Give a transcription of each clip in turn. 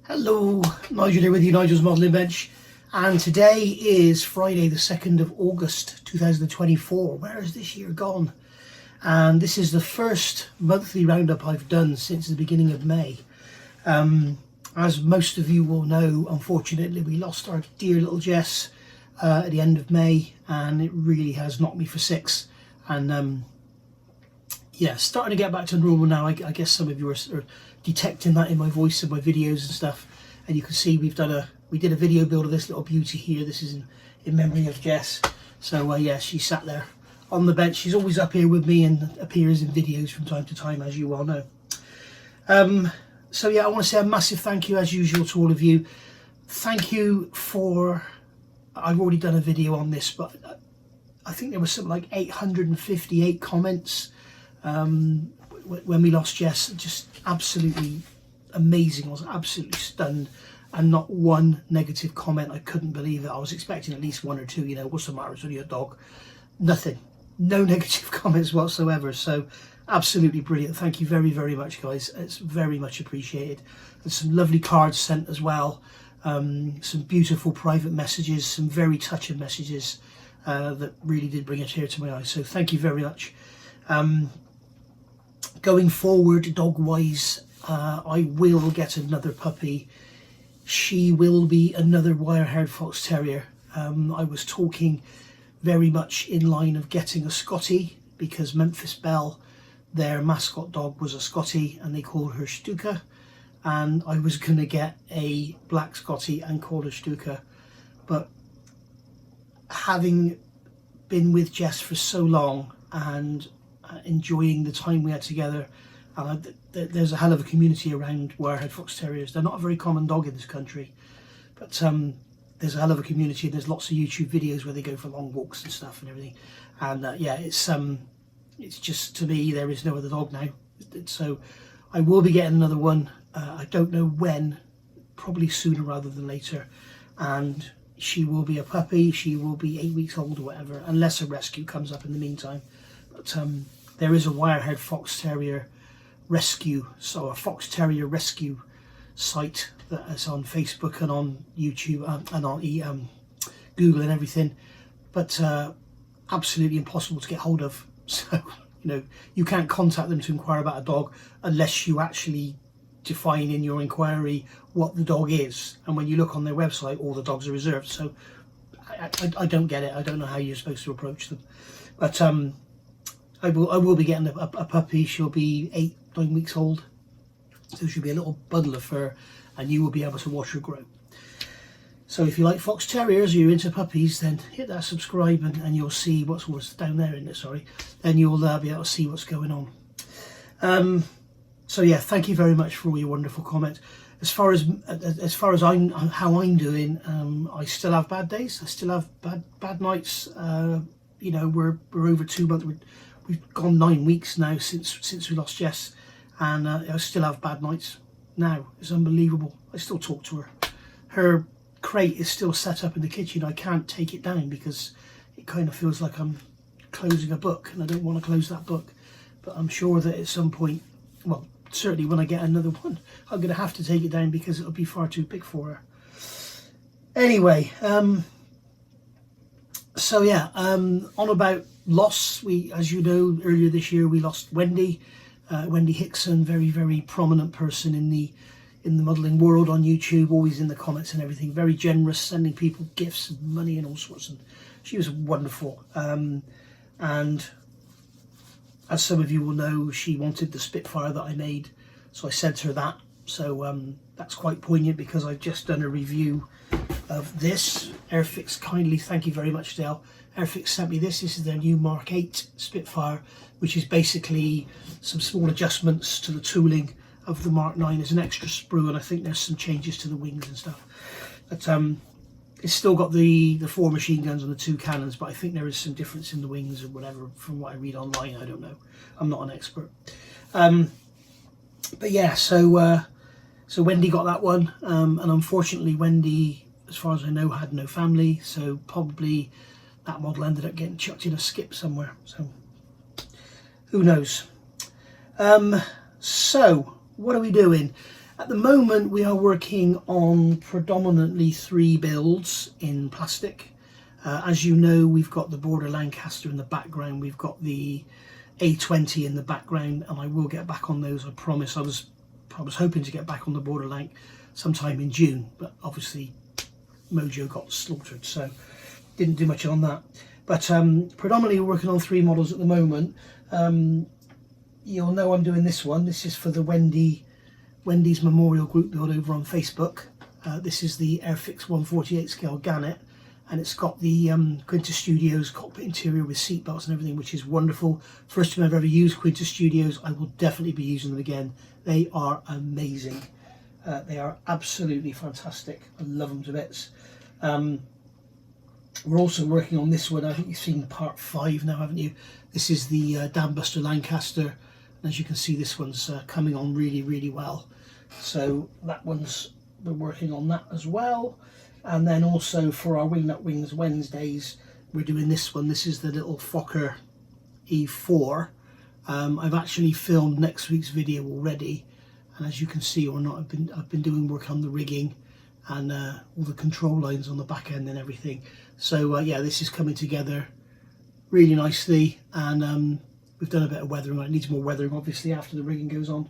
Hello, Nigel here with you, Nigel's Modelling Bench, and today is Friday the 2nd of August 2024. Where has this year gone? And this is the first monthly roundup I've done since the beginning of May. As most of you will know, unfortunately we lost our dear little Jess at the end of May, and it really has knocked me for six. And yeah, starting to get back to normal now. I guess some of you are detecting that in my voice and my videos and stuff, and you can see we did a video build of this little beauty here. This is in memory of Jess. So yeah, she sat there on the bench. She's always up here with me and appears in videos from time to time, as you well know. So yeah, I want to say a massive thank you as usual to all of you. Thank you for, I've already done a video on this, but I think there was something like 858 comments when we lost Jess. Just absolutely amazing. I was absolutely stunned, and not one negative comment. I couldn't believe it. I was expecting at least one or two, you know, what's the matter, it's only a dog. Nothing, no negative comments whatsoever. So absolutely brilliant. Thank you very, very much, guys. It's very much appreciated. There's some lovely cards sent as well, some beautiful private messages, some very touching messages that really did bring a tear to my eye. So thank you very much. Going forward, dog wise, I will get another puppy. She will be another wire-haired fox terrier. I was talking very much in line of getting a Scottie, because Memphis Belle, their mascot dog, was a Scottie and they called her Stuka, and I was going to get a black Scottie and call her Stuka. But having been with Jess for so long and enjoying the time we had together, there's a hell of a community around wire-haired fox terriers. They're not a very common dog in this country, but there's a hell of a community. There's lots of YouTube videos where they go for long walks and stuff and everything, and yeah, it's just, to me, there is no other dog now. So I will be getting another one. I don't know when, probably sooner rather than later, and she will be a puppy. She will be 8 weeks old or whatever, unless a rescue comes up in the meantime. But there is a wire-haired fox terrier rescue, so a fox terrier rescue site that is on Facebook and on YouTube and on Google and everything, but absolutely impossible to get hold of. So you know, you can't contact them to inquire about a dog unless you actually define in your inquiry what the dog is, and when you look on their website, all the dogs are reserved. So I don't get it. I don't know how you're supposed to approach them, but I will be getting a puppy. She'll be 8-9 weeks old, so she'll be a little bundle of fur, and you will be able to watch her grow. So if you like fox terriers or you're into puppies, then hit that subscribe and you'll see what's down there, isn't it? Sorry, then you'll be able to see what's going on. So yeah, thank you very much for all your wonderful comments. As far as how I'm doing, I still have bad days. I still have bad nights. You know, we're over 2 months. We've gone 9 weeks now since we lost Jess, and I still have bad nights now. It's unbelievable. I still talk to her. Her crate is still set up in the kitchen. I can't take it down because it kind of feels like I'm closing a book, and I don't want to close that book. But I'm sure that at some point, well, certainly when I get another one, I'm going to have to take it down because it'll be far too big for her. Anyway, so yeah, on about loss, we, as you know, earlier this year we lost Wendy Hixon, very, very prominent person in the modelling world on YouTube, always in the comments and everything, very generous, sending people gifts and money and all sorts, and she was wonderful. And as some of you will know, she wanted the Spitfire that I made, so I sent her that. So that's quite poignant because I've just done a review of this. Airfix kindly, thank you very much, Dale. Airfix sent me this. This is their new Mark 8 Spitfire, which is basically some small adjustments to the tooling of the Mark 9 as an extra sprue, and I think there's some changes to the wings and stuff. But it's still got the 4 machine guns and the 2 cannons, but I think there is some difference in the wings or whatever from what I read online. I don't know. I'm not an expert. But yeah, so Wendy got that one, and unfortunately Wendy, as far as I know, had no family, so probably that model ended up getting chucked in a skip somewhere. So who knows? So what are we doing? At the moment we are working on predominantly 3 builds in plastic. As you know, we've got the Border Lancaster in the background, we've got the A20 in the background, and I will get back on those, I promise. I was hoping to get back on the Border Lanc sometime in June, but obviously Mojo got slaughtered, so didn't do much on that. But predominantly we're working on 3 models at the moment. You'll know I'm doing this one. This is for the Wendy's Memorial Group build over on Facebook. This is the Airfix 148 scale Gannet, and it's got the Quintus Studios cockpit interior with seat belts and everything, which is wonderful. First time I've ever used Quintus Studios. I will definitely be using them again. They are amazing. They are absolutely fantastic. I love them to bits. We're also working on this one. I think you've seen part 5 now, haven't you? This is the Dambuster Lancaster. As you can see, this one's coming on really, really well. So that one's, we're working on that as well. And then also for our Wingnut Wings Wednesdays, we're doing this one. This is the little Fokker E4. I've actually filmed next week's video already, and as you can see or not, I've been doing work on the rigging and all the control lines on the back end and everything. So yeah, this is coming together really nicely, and we've done a bit of weathering. It needs more weathering obviously after the rigging goes on,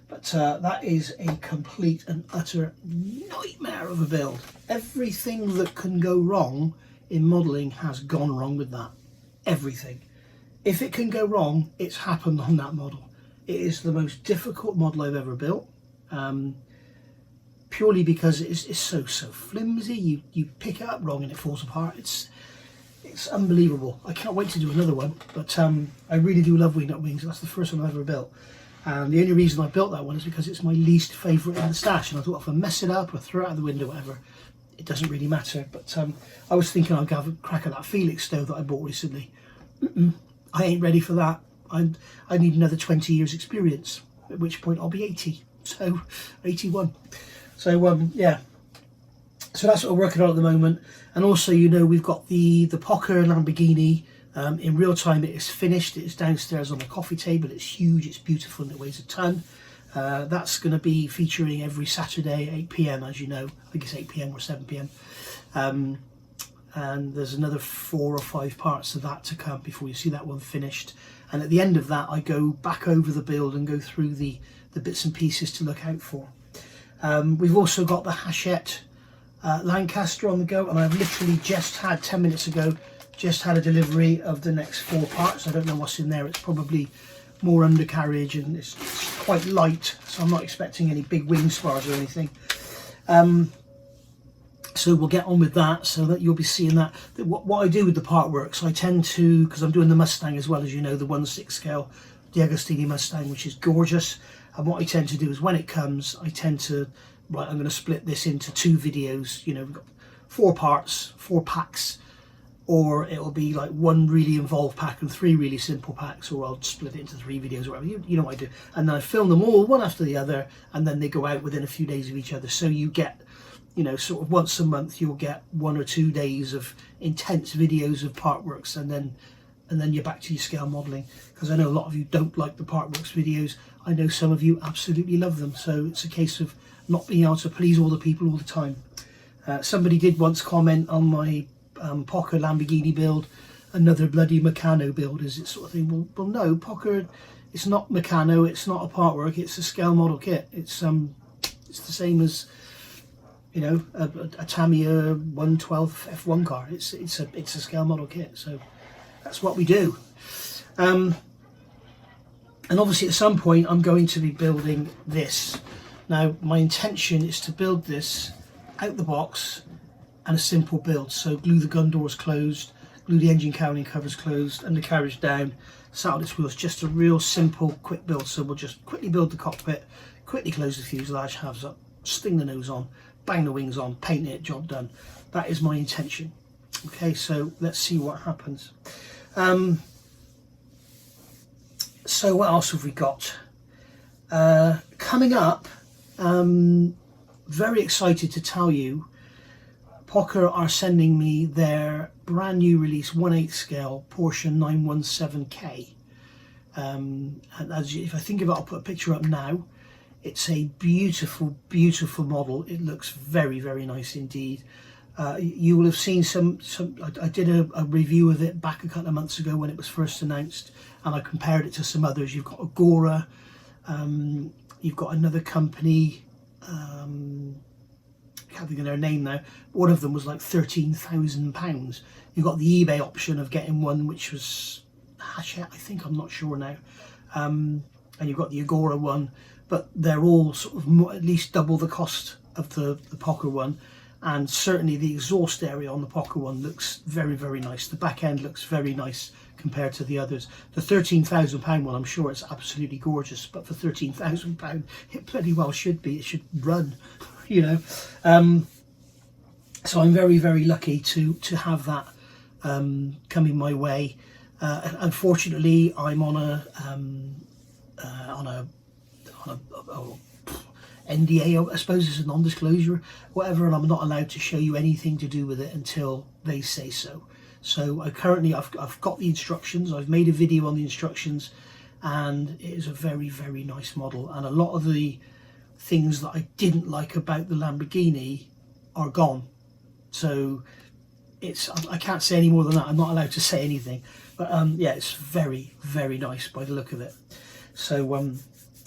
but that is a complete and utter nightmare of a build. Everything that can go wrong in modelling has gone wrong with that. Everything. If it can go wrong, it's happened on that model. It is the most difficult model I've ever built, purely because it's so flimsy. You pick it up wrong and it falls apart. It's unbelievable. I can't wait to do another one, but I really do love Wingnut Wings. That's the first one I've ever built, and the only reason I built that one is because it's my least favourite in the stash, and I thought if I mess it up or throw it out the window, whatever, it doesn't really matter. But I was thinking I'd have a crack at that Felix stove that I bought recently. I ain't ready for that. I need another 20 years experience, at which point I'll be 80, so 81. So yeah, so that's what we're working on at the moment. And also, you know, we've got the Porsche Lamborghini. In real time it is finished. It is downstairs on the coffee table. It's huge, it's beautiful, and it weighs a ton. That's going to be featuring every Saturday 8 PM, as you know. I guess 8 PM or 7 PM. And there's another 4 or 5 parts of that to come before you see that one finished. And at the end of that, I go back over the build and go through the bits and pieces to look out for. We've also got the Hachette Lancaster on the go, and I've literally just had 10 minutes ago just had a delivery of the next 4 parts. I don't know what's in there. It's probably more undercarriage, and it's quite light, so I'm not expecting any big wing spars or anything. So we'll get on with that, so that you'll be seeing that. What I do with the part works, I tend to, because I'm doing the Mustang as well, as you know, the 1/6 scale D'Agostini Mustang, which is gorgeous. And what I tend to do is when it comes, I tend to, right, I'm going to split this into 2 videos. You know, we've got 4 parts, 4 packs, or it'll be like 1 really involved pack and 3 really simple packs, or I'll split it into 3 videos or whatever. You know what I do. And then I film them all one after the other, and then they go out within a few days of each other. So you get, you know, sort of once a month you'll get 1 or 2 days of intense videos of part works, and then you're back to your scale modelling. Because I know a lot of you don't like the part works videos. I know some of you absolutely love them, so it's a case of not being able to please all the people all the time. Somebody did once comment on my Porsche Lamborghini build, another bloody Meccano build, is it, sort of thing. Well no, Porsche, it's not Meccano, it's not a part work, it's a scale model kit. It's the same as, you know, a Tamiya 112 F1 car. It's a scale model kit, so that's what we do. And obviously at some point I'm going to be building this. Now my intention is to build this out the box and a simple build. So glue the gun doors closed, glue the engine cowling covers closed, and the carriage down, saddle its wheels. Just a real simple quick build. So we'll just quickly build the cockpit, quickly close the fuselage halves up, sting the nose on, bang the wings on, paint it, job done. That is my intention. Okay, so let's see what happens. So what else have we got? Coming up, very excited to tell you, Porsche are sending me their brand new release 1/8 scale Porsche 917K. And if I think of it, I'll put a picture up now. It's a beautiful, beautiful model. It looks very, very nice indeed. You will have seen I did a review of it back a couple of months ago when it was first announced, and I compared it to some others. You've got Agora, you've got another company, I can't think of their name now. One of them was like £13,000. You've got the eBay option of getting one which was Hachette, I think, I'm not sure now. And you've got the Agora one, but they're all sort of at least double the cost of the Poker one. And certainly the exhaust area on the Poker one looks very, very nice. The back end looks very nice compared to the others. The £13,000 one, I'm sure it's absolutely gorgeous, but for £13,000 it bloody well should be. It should run, you know. So I'm very, very lucky to have that coming my way. Unfortunately, I'm on a NDA, I suppose it's a non-disclosure, whatever, and I'm not allowed to show you anything to do with it until they say so. So I've got the instructions. I've made a video on the instructions, and it is a very, very nice model. And a lot of the things that I didn't like about the Lamborghini are gone. So I can't say any more than that. I'm not allowed to say anything. But yeah, it's very, very nice by the look of it. So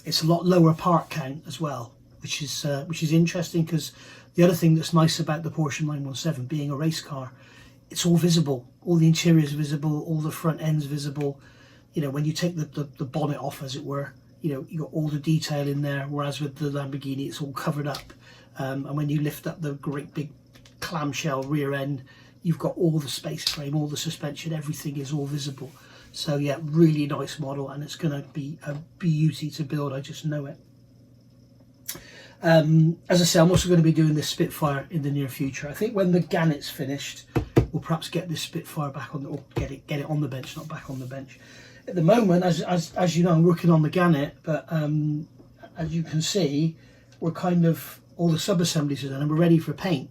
it's a lot lower part count as well, which is interesting, because the other thing that's nice about the Porsche 917 being a race car, it's all visible. All the interior is visible, all the front end's visible. You know, when you take the bonnet off, as it were, you know, you got all the detail in there, whereas with the Lamborghini it's all covered up. And when you lift up the great big clamshell rear end, you've got all the space frame, all the suspension, everything is all visible. So yeah, really nice model, and it's going to be a beauty to build, I just know it. As I say, I'm also going to be doing this Spitfire in the near future. I think when the Gannett's finished, we'll perhaps get this Spitfire back on, or get it on the bench, not back on the bench. At the moment, as you know, I'm working on the Gannet, but as you can see, we're kind of, all the sub-assemblies are done and we're ready for paint.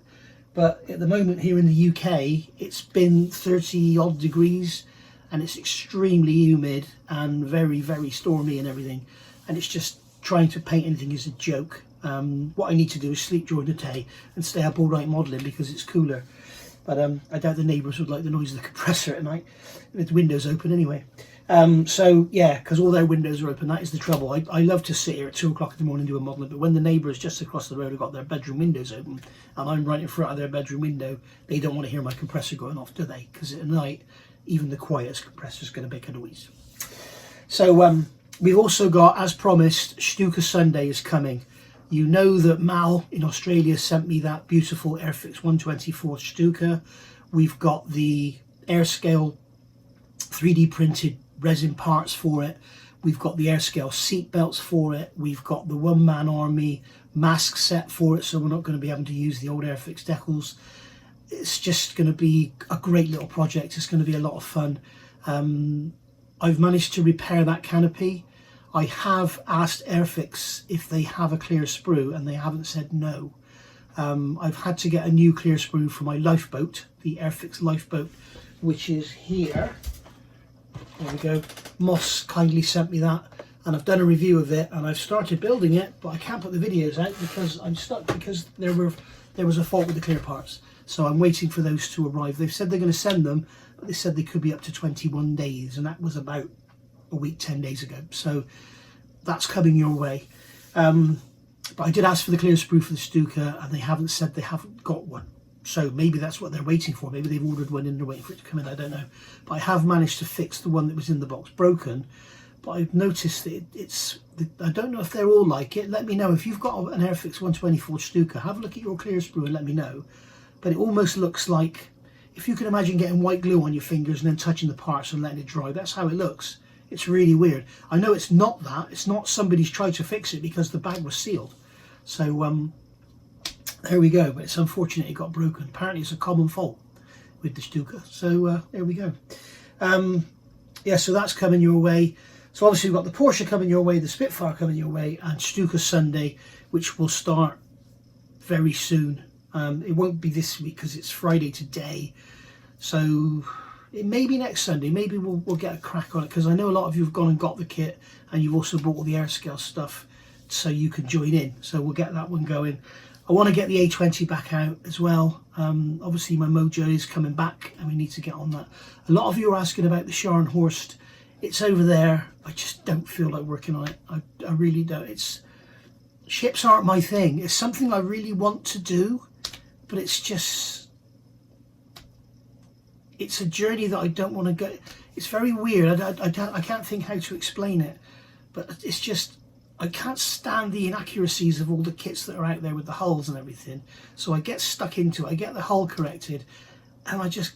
But at the moment here in the UK, it's been 30 odd degrees, and it's extremely humid and very, very stormy and everything. And it's just trying to paint anything is a joke. What I need to do is sleep during the day and stay up all night modelling because it's cooler. But I doubt the neighbours would like the noise of the compressor at night with the windows open anyway. So yeah, because all their windows are open, that is the trouble. I love to sit here at 2 o'clock in the morning doing modelling, but when the neighbours just across the road have got their bedroom windows open and I'm right in front of their bedroom window, they don't want to hear my compressor going off, do they? Because at night, even the quietest compressor is going to make a noise. So we've also got, as promised, Stuka Sunday is coming. You know that Mal in Australia sent me that beautiful Airfix 124 Stuka. We've got the Airscale 3D printed resin parts for it. We've got the Airscale seat belts for it. We've got the One Man Army mask set for it, so we're not going to be having to use the old Airfix decals. It's just going to be a great little project. It's going to be a lot of fun. I've managed to repair that canopy. I have asked Airfix if they have a clear sprue, and they haven't said no. I've had to get a new clear sprue for my lifeboat, the Airfix lifeboat, which is here. There we go. Moss kindly sent me that, and I've done a review of it, and I've started building it, but I can't put the videos out because I'm stuck, because there was a fault with the clear parts. So I'm waiting for those to arrive. They've said they're going to send them, but they said they could be up to 21 days, and that was about a week, 10 days ago. So that's coming your way. But I did ask for the clear sprue for the Stuka, and they haven't said they haven't got one. So maybe that's what they're waiting for. Maybe they've ordered one and they're waiting for it to come in. I don't know. But I have managed to fix the one that was in the box broken. But I've noticed that I don't know if they're all like it. Let me know. If you've got an Airfix 124 Stuka, have a look at your clear sprue and let me know. But it almost looks like, if you can imagine getting white glue on your fingers and then touching the parts and letting it dry, that's how it looks. It's really weird. I know it's not that. It's not somebody's tried to fix it because the bag was sealed. So there we go. But it's unfortunate it got broken. Apparently it's a common fault with the Stuka. So there we go. Yeah, so that's coming your way. So obviously we've got the Porsche coming your way, the Spitfire coming your way, and Stuka Sunday, which will start very soon. It won't be this week because it's Friday today. So it may be next Sunday. Maybe we'll get a crack on it, because I know a lot of you have gone and got the kit, and you've also bought all the Airscale stuff. so you can join in. So we'll get that one going. I want to get the A20 back out as well. Obviously my Mojo is coming back and we need to get on that. A lot of you are asking about the Scharnhorst. It's over there. I just don't feel like working on it. I really don't. Ships aren't my thing. It's something I really want to do, but it's a journey that I don't want to go. It's very weird. I can't think how to explain it, but it's just, I can't stand the inaccuracies of all the kits that are out there with the hulls and everything. So I get stuck into it. I get the hull corrected, and I just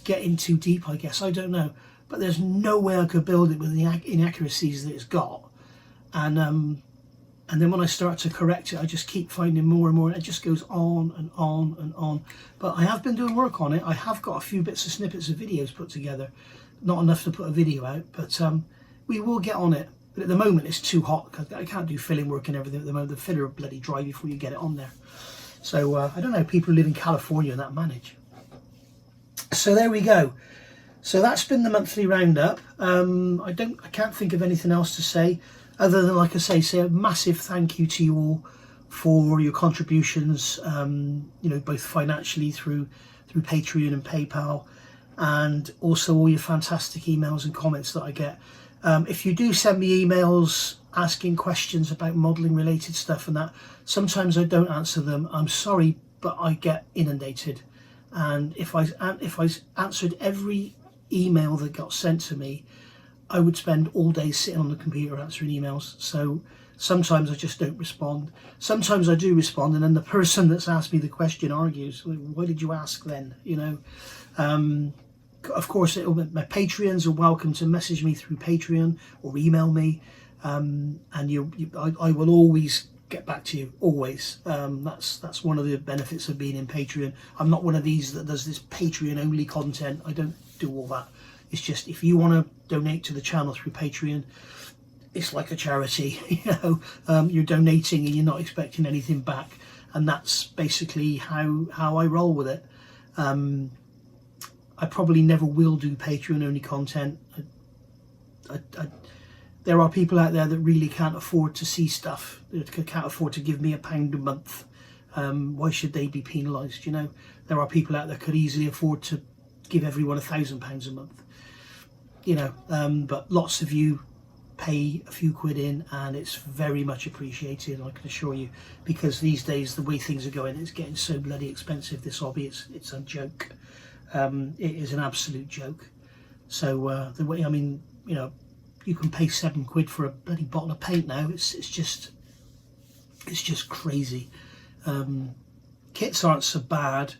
get in too deep, I guess. I don't know, but there's no way I could build it with the inaccuracies that it's got. And then when I start to correct it, I just keep finding more and more, and it just goes on and on and on. But I have been doing work on it. I have got a few bits of snippets of videos put together. Not enough to put a video out, but we will get on it. But at the moment it's too hot, because I can't do filling work and everything at the moment. The filler will bloody dry before you get it on there. So I don't know, people who live in California and that manage. So there we go. So that's been the monthly roundup. I can't think of anything else to say, other than, like I say a massive thank you to you all for your contributions, you know, both financially through Patreon and PayPal, and also all your fantastic emails and comments that I get. If you do send me emails asking questions about modelling related stuff and that, sometimes I don't answer them. I'm sorry, but I get inundated. And if I answered every email that got sent to me, I would spend all day sitting on the computer answering emails. So sometimes I just don't respond. Sometimes I do respond, and then the person that's asked me the question argues, why did you ask then? You know, of course, my Patreons are welcome to message me through Patreon or email me, and I will always get back to you, always. That's one of the benefits of being in Patreon. I'm not one of these that does this Patreon only content. I don't do all that. It's just, if you want to donate to the channel through Patreon, it's like a charity. You know, you're donating and you're not expecting anything back, and that's basically how I roll with it. I probably never will do Patreon only content. There are people out there that really can't afford to see stuff, that can't afford to give me £1 a month. Why should they be penalised? You know, there are people out there that could easily afford to give everyone £1,000 a month. You know, but lots of you pay a few quid in, and it's very much appreciated, I can assure you, because these days the way things are going, it's getting so bloody expensive, this hobby. It's a joke. It is an absolute joke. So the way, I mean, you know, you can pay £7 for a bloody bottle of paint now. It's just crazy. Kits aren't so bad.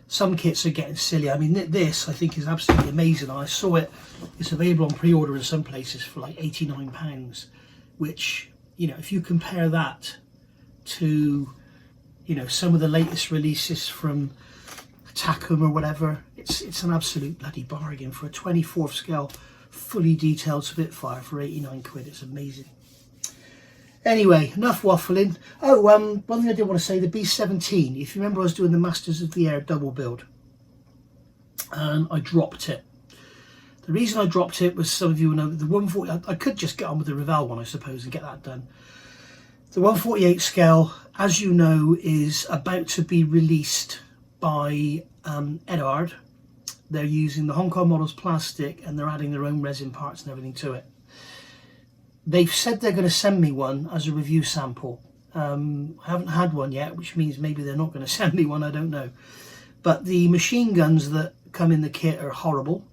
Some kits are getting silly. I mean, this I think is absolutely amazing. I saw it. It's available on pre-order in some places for like £89, which, you know, if you compare that to, you know, some of the latest releases from Tacom or whatever, it's an absolute bloody bargain for a 24th scale fully detailed Spitfire for £89. It's amazing. Anyway, enough waffling. Oh, one thing I did want to say, the B17, if you remember, I was doing the Masters of the Air double build and I dropped it. The reason I dropped it was, some of you know, the 140, I could just get on with the Revell one, I suppose, and get that done. The 148 scale, as you know, is about to be released by Eduard. They're using the Hong Kong models plastic, and they're adding their own resin parts and everything to it. They've said they're going to send me one as a review sample. I haven't had one yet, which means maybe they're not going to send me one, I don't know. But the machine guns that come in the kit are horrible.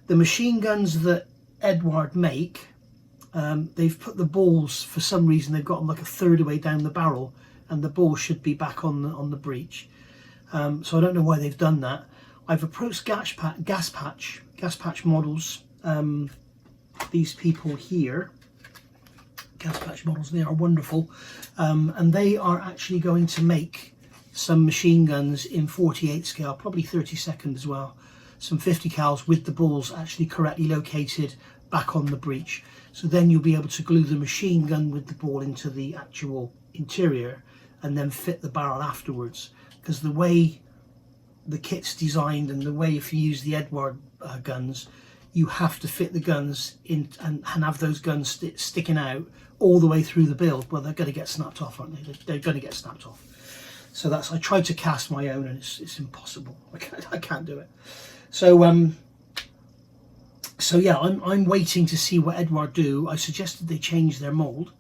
The machine guns that Eduard make, they've put the balls, for some reason, they've got them like a third of the way down the barrel, and the ball should be back on the breech. So I don't know why they've done that. I've approached gas patch models, these people here. Gas patch models, they are wonderful, and they are actually going to make some machine guns in 48 scale, probably 32nd as well, some 50 cals with the balls actually correctly located back on the breech. So then you'll be able to glue the machine gun with the ball into the actual interior and then fit the barrel afterwards, because the way the kit's designed and the way, if you use the Eduard guns, you have to fit the guns in and have those guns sticking out all the way through the build. Well, they're going to get snapped off, aren't they? They're going to get snapped off. So I tried to cast my own, and it's impossible. I can't do it. So so yeah, I'm waiting to see what Eduard do. I suggested they change their mould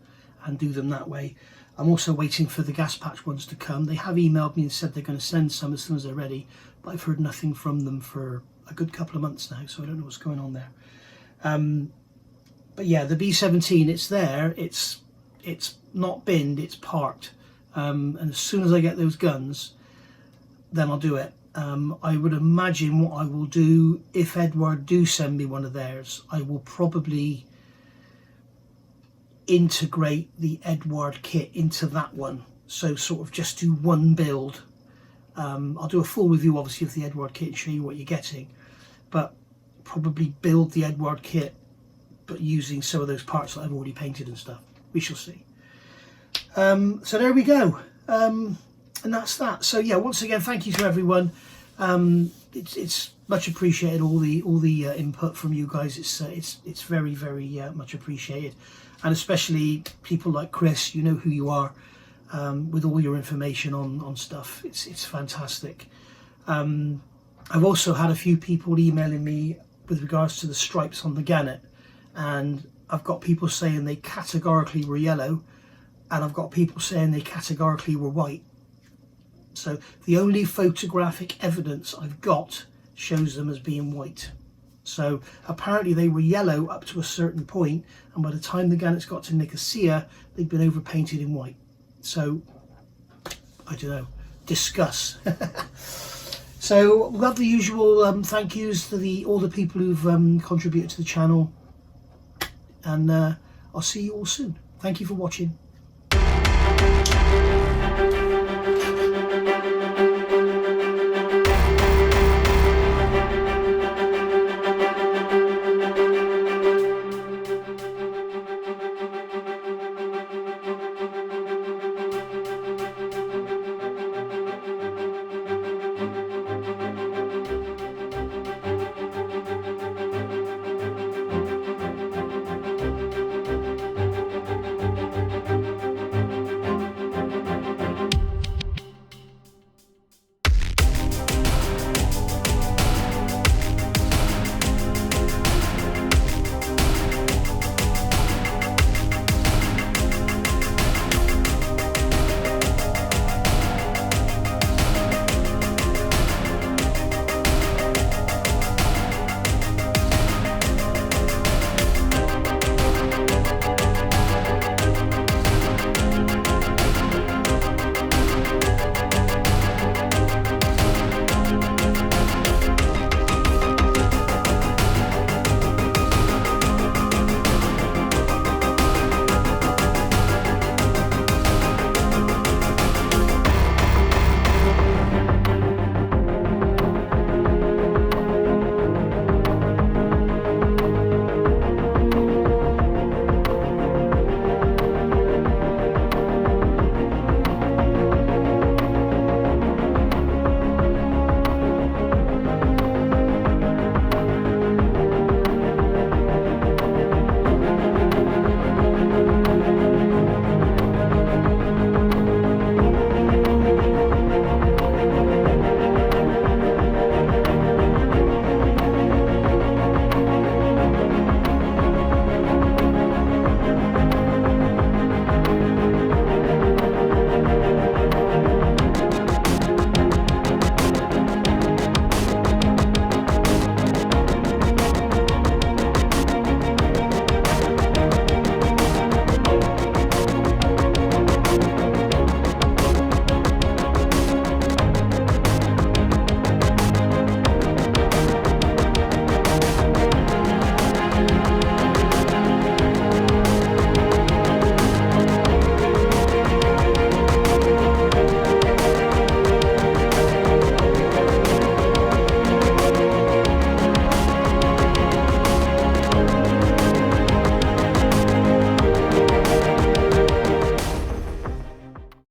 and do them that way. I'm also waiting for the gas patch ones to come. They have emailed me and said they're going to send some as soon as they're ready, but I've heard nothing from them for a good couple of months now, so I don't know what's going on there. But yeah, the B17, it's there. It's not binned, it's parked. And as soon as I get those guns, then I'll do it. I would imagine what I will do, if Eduard do send me one of theirs, I will probably integrate the Eduard kit into that one. So sort of just do one build. I'll do a full review obviously of the Eduard kit and show you what you're getting, but probably build the Eduard kit but using some of those parts that I've already painted and stuff. We shall see. So there we go. And that's that. So yeah, once again, thank you to everyone. It's much appreciated, all the input from you guys. It's very, very much appreciated, and especially people like Chris. You know who you are, with all your information on stuff. It's fantastic. I've also had a few people emailing me with regards to the stripes on the Gannet, and I've got people saying they categorically were yellow, and I've got people saying they categorically were white. So the only photographic evidence I've got shows them as being white. So apparently they were yellow up to a certain point, and by the time the Gannets got to Nicosia, they'd been overpainted in white. So I don't know, discuss. So we'll have the usual thank yous to all the people who've contributed to the channel, and I'll see you all soon. Thank you for watching.